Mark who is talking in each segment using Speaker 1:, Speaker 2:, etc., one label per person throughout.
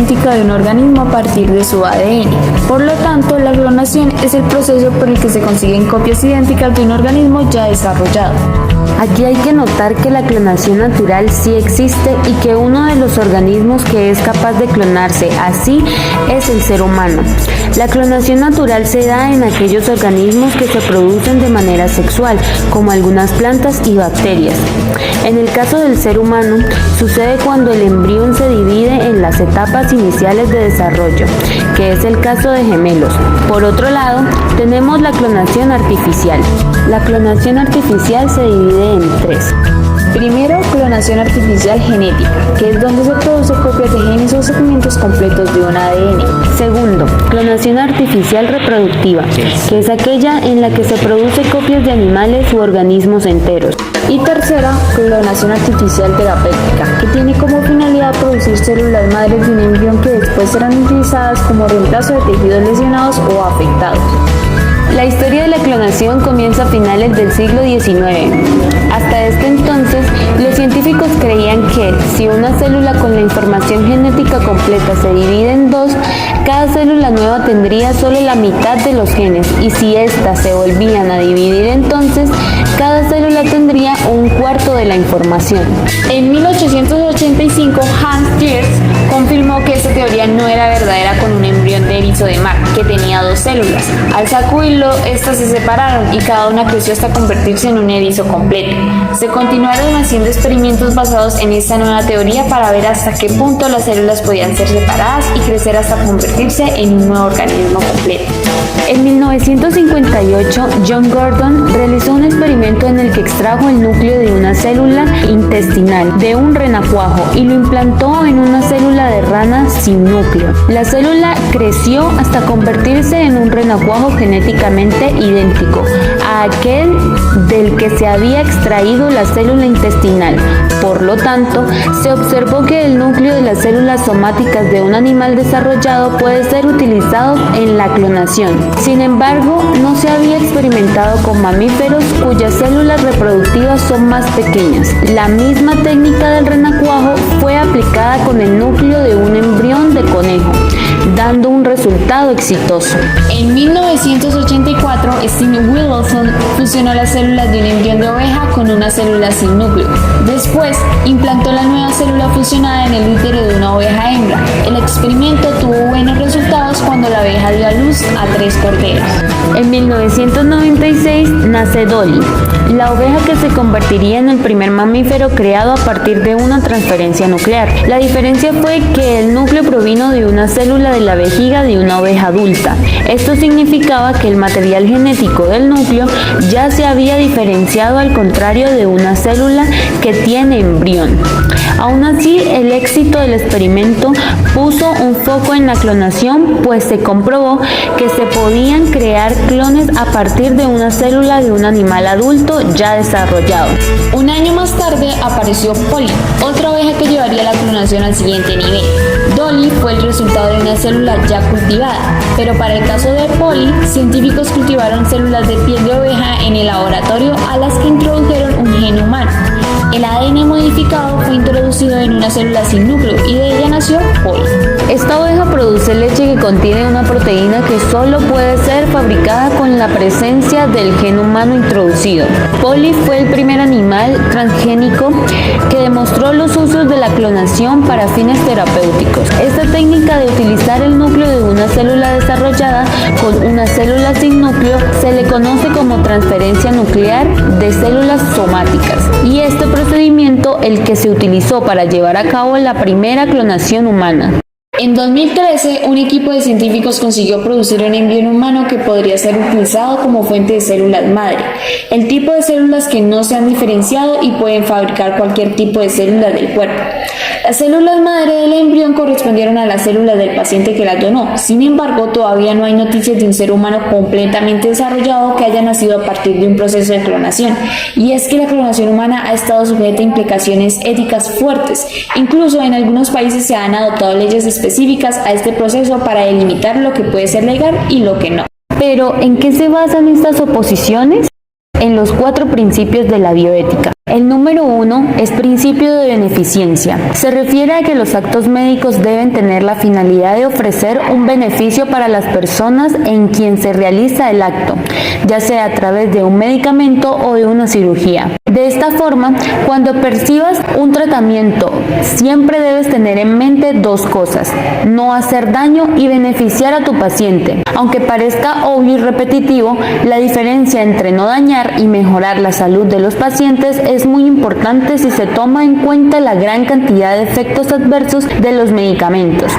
Speaker 1: genética de un organismo a partir de su ADN. Por lo tanto, la clonación es el proceso por el que se consiguen copias idénticas de un organismo ya desarrollado.
Speaker 2: Aquí hay que notar que la clonación natural sí existe y que uno de los organismos que es capaz de clonarse así es el ser humano. La clonación natural se da en aquellos organismos que se producen de manera sexual, como algunas plantas y bacterias. En el caso del ser humano, sucede cuando el embrión se divide en las etapas iniciales de desarrollo, que es el caso de gemelos. Por otro lado, tenemos la clonación artificial. La clonación artificial se divide en tres.
Speaker 1: Primero, clonación artificial genética, que es donde se produce copias de genes o segmentos completos de un ADN.
Speaker 2: Segundo, clonación artificial reproductiva, que es aquella en la que se produce copias de animales u organismos enteros.
Speaker 1: Y tercera, clonación artificial terapéutica, que tiene como finalidad producir células madres de un embrión que después serán utilizadas como reemplazo de tejidos lesionados o afectados.
Speaker 2: La historia de la clonación comienza a finales del siglo XIX. Hasta este entonces, los científicos creían que si una célula con la información genética completa se divide en dos, cada célula nueva tendría solo la mitad de los genes, y si éstas se volvían a dividir entonces, cada célula tendría un cuarto de la información.
Speaker 1: En 1885, Hans Gers confirmó que esta teoría no era verdadera con un embrión de erizo de mar, que tenía dos células. Al sacudirlo, estas se separaron y cada una creció hasta convertirse en un erizo completo. Se continuaron haciendo experimentos basados en esta nueva teoría para ver hasta qué punto las células podían ser separadas y crecer hasta convertirse en un nuevo organismo completo.
Speaker 2: En 1958, John Gordon realizó un experimento en el que extrajo el núcleo de una célula intestinal de un renacuajo y lo implantó en una célula de rana sin núcleo. La célula creció hasta convertirse en un renacuajo genéticamente idéntico a aquel del que se había extraído la célula intestinal. Por lo tanto, se observó que el núcleo de las células somáticas de un animal desarrollado puede ser utilizado en la clonación. Sin embargo, no se había experimentado con mamíferos cuyas células reproductivas son más pequeñas. La misma técnica del renacuajo fue aplicada con el núcleo de un embrión de conejo, dando un resultado exitoso.
Speaker 1: En 1984, Steve Wilson fusionó las células de un embrión de oveja con una célula sin núcleo. Después, implantó la nueva célula fusionada en el útero de una oveja hembra. El experimento tuvo buenos resultados cuando la oveja dio a luz a 3 corderos.
Speaker 2: En 1996 nace Dolly, la oveja que se convertiría en el primer mamífero creado a partir de una transferencia nuclear. La diferencia fue que el núcleo provino de una célula de la vejiga de una oveja adulta. Esto significaba que el material genético del núcleo ya se había diferenciado, al contrario de una célula que tiene embrión. Aún así, el éxito del experimento puso un foco en la clonación, pues se comprobó que se podían crear clones a partir de una célula de un animal adulto ya desarrollado.
Speaker 1: Un año más tarde apareció Polly, otra oveja que llevaría la clonación al siguiente nivel. Dolly fue el resultado de una célula ya cultivada, pero para el caso de Polly, científicos cultivaron células de piel de oveja en el laboratorio a las que introdujeron un gen humano. El ADN modificado fue introducido en una célula sin núcleo y de ella nació Polly.
Speaker 2: Esta oveja produce leche que contiene una proteína que solo puede ser fabricada con la presencia del gen humano introducido. Polly fue el primer animal transgénico que demostró los usos de la clonación para fines terapéuticos. Esta técnica de utilizar el núcleo de una célula desarrollada con una célula sin núcleo se le conoce como transferencia nuclear de células somáticas, y este procedimiento el que se utilizó para llevar a cabo la primera clonación humana.
Speaker 1: En 2013, un equipo de científicos consiguió producir un embrión humano que podría ser utilizado como fuente de células madre, el tipo de células que no se han diferenciado y pueden fabricar cualquier tipo de células del cuerpo. Las células madre del embrión correspondieron a las células del paciente que las donó. Sin embargo, todavía no hay noticias de un ser humano completamente desarrollado que haya nacido a partir de un proceso de clonación. Y es que la clonación humana ha estado sujeta a implicaciones éticas fuertes. Incluso en algunos países se han adoptado leyes específicas a este proceso para delimitar lo que puede ser legal y lo que no.
Speaker 2: Pero, ¿en qué se basan estas oposiciones? En los 4 principios de la bioética. El número 1 es principio de beneficencia. Se refiere a que los actos médicos deben tener la finalidad de ofrecer un beneficio para las personas en quien se realiza el acto, ya sea a través de un medicamento o de una cirugía. De esta forma, cuando percibas un tratamiento, siempre debes tener en mente dos cosas: no hacer daño y beneficiar a tu paciente. Aunque parezca obvio y repetitivo, la diferencia entre no dañar y mejorar la salud de los pacientes es muy importante si se toma en cuenta la gran cantidad de efectos adversos de los medicamentos,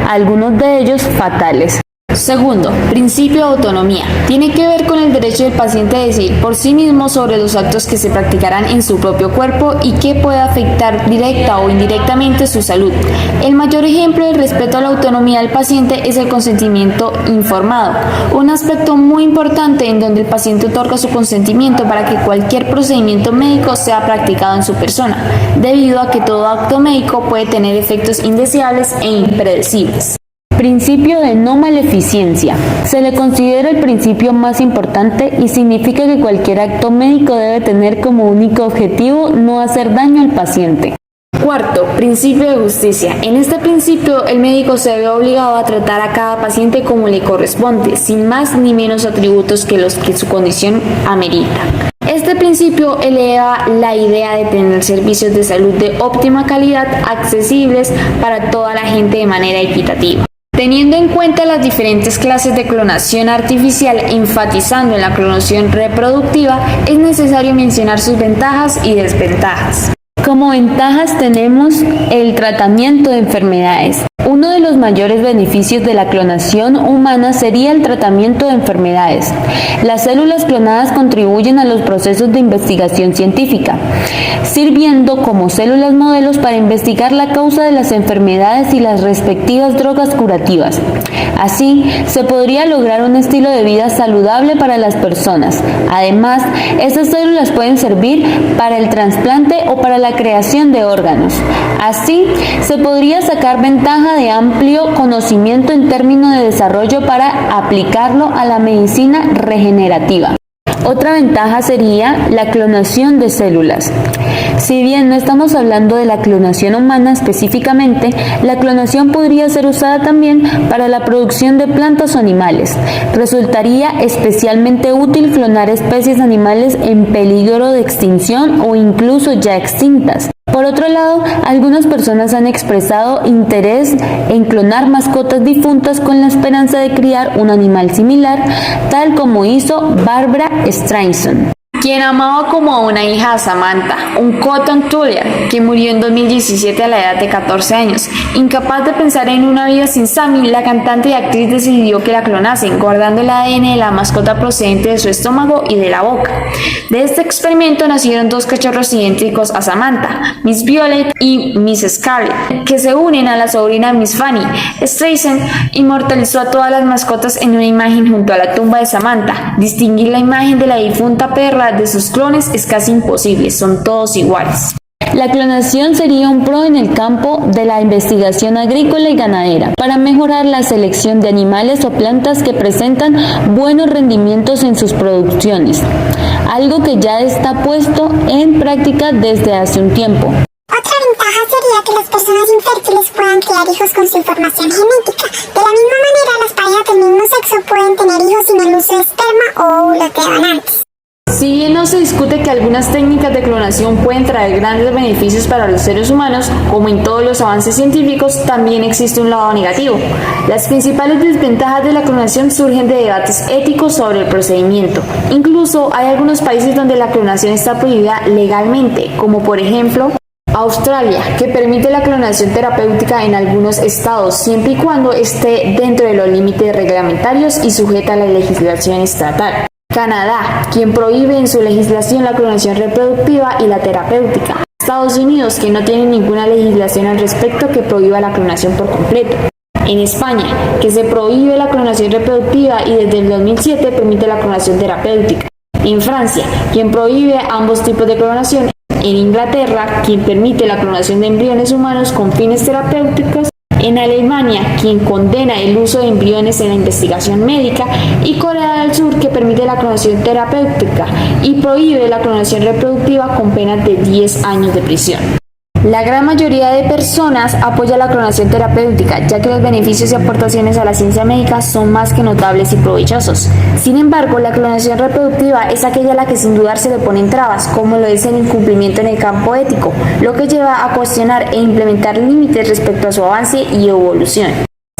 Speaker 2: algunos de ellos fatales.
Speaker 1: Segundo, principio de autonomía. Tiene que ver con el derecho del paciente a decidir por sí mismo sobre los actos que se practicarán en su propio cuerpo y que puede afectar directa o indirectamente su salud. El mayor ejemplo del respeto a la autonomía del paciente es el consentimiento informado, un aspecto muy importante en donde el paciente otorga su consentimiento para que cualquier procedimiento médico sea practicado en su persona, debido a que todo acto médico puede tener efectos indeseables e impredecibles.
Speaker 2: Principio de no maleficencia. Se le considera el principio más importante y significa que cualquier acto médico debe tener como único objetivo no hacer daño al paciente.
Speaker 1: Cuarto, principio de justicia. En este principio, el médico se ve obligado a tratar a cada paciente como le corresponde, sin más ni menos atributos que los que su condición amerita. Este principio eleva la idea de tener servicios de salud de óptima calidad, accesibles para toda la gente de manera equitativa. Teniendo en cuenta las diferentes clases de clonación artificial, enfatizando en la clonación reproductiva, es necesario mencionar sus ventajas y desventajas.
Speaker 2: Como ventajas tenemos el tratamiento de enfermedades. Uno de los mayores beneficios de la clonación humana sería el tratamiento de enfermedades. Las células clonadas contribuyen a los procesos de investigación científica, sirviendo como células modelos para investigar la causa de las enfermedades y las respectivas drogas curativas. Así, se podría lograr un estilo de vida saludable para las personas. Además, estas células pueden servir para el trasplante o para la creación de órganos. Así, se podría sacar ventaja de amplio conocimiento en términos de desarrollo para aplicarlo a la medicina regenerativa. Otra ventaja sería la clonación de células. Si bien no estamos hablando de la clonación humana específicamente, la clonación podría ser usada también para la producción de plantas o animales. Resultaría especialmente útil clonar especies animales en peligro de extinción o incluso ya extintas. Por otro lado, algunas personas han expresado interés en clonar mascotas difuntas con la esperanza de criar un animal similar, tal como hizo Barbara Streisand,
Speaker 1: quien amaba como a una hija a Samantha, un Cotton Terrier, que murió en 2017 a la edad de 14 años. Incapaz de pensar en una vida sin Sammy, la cantante y actriz decidió que la clonasen, guardando el ADN de la mascota procedente de su estómago y de la boca. De este experimento nacieron dos cachorros idénticos a Samantha, Miss Violet y Miss Scarlet, que se unen a la sobrina Miss Fanny. Streisand inmortalizó a todas las mascotas en una imagen junto a la tumba de Samantha. Distinguir la imagen de la difunta perra de sus clones es casi imposible, son todos iguales.
Speaker 2: La clonación sería un pro en el campo de la investigación agrícola y ganadera, para mejorar la selección de animales o plantas que presentan buenos rendimientos en sus producciones, algo que ya está puesto en práctica desde hace un tiempo.
Speaker 3: Otra ventaja sería que las personas infértiles puedan criar hijos con su información genética. De la misma manera, las parejas del mismo sexo pueden tener hijos sin el uso de esperma o óvulos de donantes.
Speaker 1: Si bien no se discute que algunas técnicas de clonación pueden traer grandes beneficios para los seres humanos, como en todos los avances científicos, también existe un lado negativo. Las principales desventajas de la clonación surgen de debates éticos sobre el procedimiento. Incluso hay algunos países donde la clonación está prohibida legalmente, como por ejemplo Australia, que permite la clonación terapéutica en algunos estados, siempre y cuando esté dentro de los límites reglamentarios y sujeta a la legislación estatal. Canadá, quien prohíbe en su legislación la clonación reproductiva y la terapéutica. Estados Unidos, que no tiene ninguna legislación al respecto que prohíba la clonación por completo. En España, que se prohíbe la clonación reproductiva y desde el 2007 permite la clonación terapéutica. En Francia, quien prohíbe ambos tipos de clonación. En Inglaterra, quien permite la clonación de embriones humanos con fines terapéuticos. en Alemania, quien condena el uso de embriones en la investigación médica, y Corea del Sur, que permite la clonación terapéutica y prohíbe la clonación reproductiva con penas de 10 años de prisión. La gran mayoría de personas apoya la clonación terapéutica, ya que los beneficios y aportaciones a la ciencia médica son más que notables y provechosos. Sin embargo, la clonación reproductiva es aquella a la que sin dudar se le ponen trabas, como lo es el incumplimiento en el campo ético, lo que lleva a cuestionar e implementar límites respecto a su avance y evolución.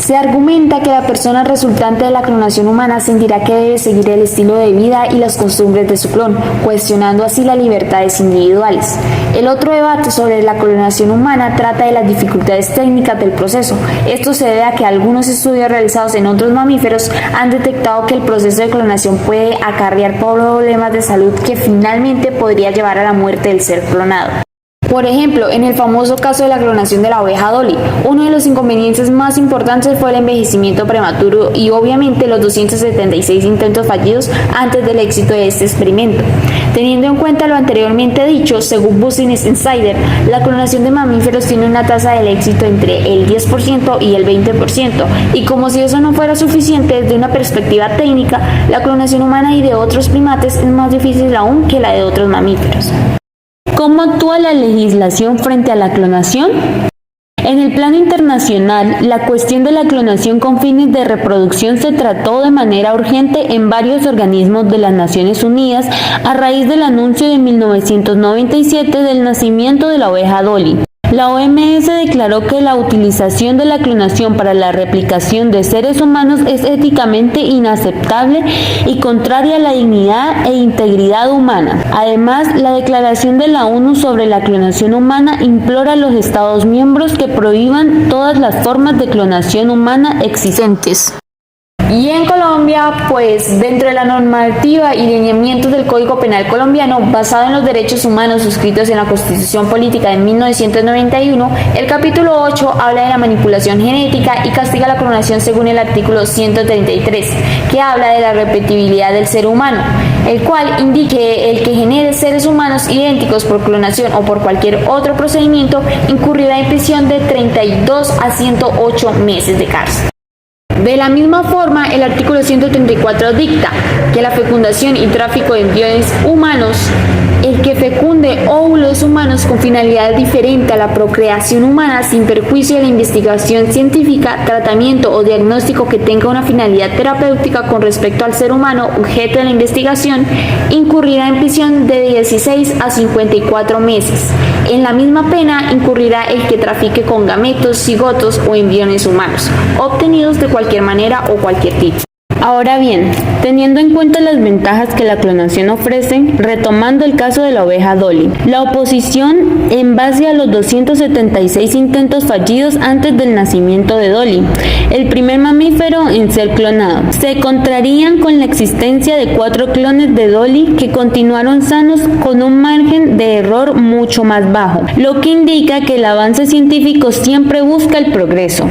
Speaker 1: Se argumenta que la persona resultante de la clonación humana sentirá que debe seguir el estilo de vida y las costumbres de su clon, cuestionando así las libertades individuales. El otro debate sobre la clonación humana trata de las dificultades técnicas del proceso. Esto se debe a que algunos estudios realizados en otros mamíferos han detectado que el proceso de clonación puede acarrear problemas de salud que finalmente podría llevar a la muerte del ser clonado. Por ejemplo, en el famoso caso de la clonación de la oveja Dolly, uno de los inconvenientes más importantes fue el envejecimiento prematuro y obviamente los 276 intentos fallidos antes del éxito de este experimento. Teniendo en cuenta lo anteriormente dicho, según Business Insider, la clonación de mamíferos tiene una tasa de éxito entre el 10% y el 20%, y como si eso no fuera suficiente desde una perspectiva técnica, la clonación humana y de otros primates es más difícil aún que la de otros mamíferos.
Speaker 2: ¿Cómo actúa la legislación frente a la clonación? En el plano internacional, la cuestión de la clonación con fines de reproducción se trató de manera urgente en varios organismos de las Naciones Unidas a raíz del anuncio de 1997 del nacimiento de la oveja Dolly. La OMS declaró que la utilización de la clonación para la replicación de seres humanos es éticamente inaceptable y contraria a la dignidad e integridad humana. Además, la Declaración de la ONU sobre la clonación humana implora a los Estados miembros que prohíban todas las formas de clonación humana existentes.
Speaker 1: Y en Colombia, pues dentro de la normativa y lineamientos del Código Penal colombiano, basado en los derechos humanos suscritos en la Constitución Política de 1991, el capítulo 8 habla de la manipulación genética y castiga la clonación según el artículo 133, que habla de la repetibilidad del ser humano, el cual indique el que genere seres humanos idénticos por clonación o por cualquier otro procedimiento incurrirá en prisión de 32 a 108 meses de cárcel. De la misma forma, el artículo 134 dicta que la fecundación y tráfico de embriones humanos, el que fecunde óvulos humanos con finalidad diferente a la procreación humana sin perjuicio de la investigación científica, tratamiento o diagnóstico que tenga una finalidad terapéutica con respecto al ser humano objeto de la investigación, incurrirá en prisión de 16 a 54 meses. En la misma pena incurrirá el que trafique con gametos, cigotos o embriones humanos, obtenidos de cualquier manera o cualquier tipo.
Speaker 2: Ahora bien, teniendo en cuenta las ventajas que la clonación ofrece, retomando el caso de la oveja Dolly, la oposición en base a los 276 intentos fallidos antes del nacimiento de Dolly, el primer mamífero en ser clonado, se contrarían con la existencia de 4 clones de Dolly que continuaron sanos con un margen de error mucho más bajo, lo que indica que el avance científico siempre busca el progreso.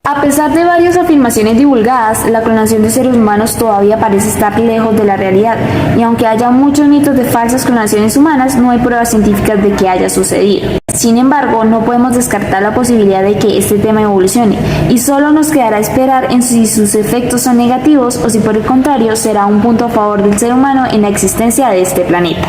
Speaker 1: A pesar de varias afirmaciones divulgadas, la clonación de seres humanos todavía parece estar lejos de la realidad, y aunque haya muchos mitos de falsas clonaciones humanas, no hay pruebas científicas de que haya sucedido. Sin embargo, no podemos descartar la posibilidad de que este tema evolucione, y solo nos quedará esperar en si sus efectos son negativos o si por el contrario será un punto a favor del ser humano en la existencia de este planeta.